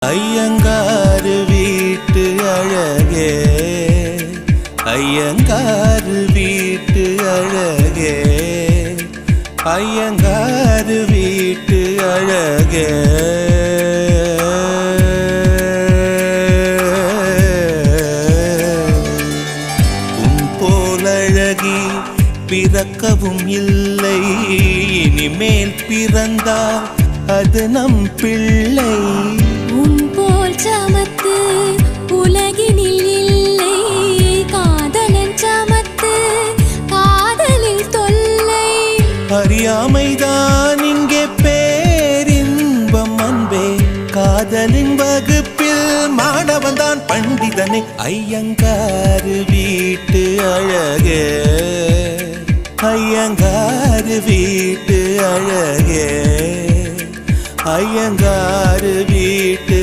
ஐயங்காரு வீட்டு அழகே, ஐயங்காரு வீட்டு அழகே, ஐயங்காரு வீட்டு அழகே. உன் போலழகி பிறக்கவும் இல்லை, இனிமேல் பிறந்தால் அது நம் பிள்ளை. உன் போல் சமத்து உலகினில் இல்லை, காதலன் சமத்து காதலில் தொல்லை. அறியாமைதான் இங்கே பேரின்பம் அன்பே, காதலின் வகுப்பில் மாணவன்தான் பண்டிதனே. ஐயங்காரு வீட்டு அழகே, ஐயங்காரு வீட்டு அழகே, ஐயங்காரு வீட்டு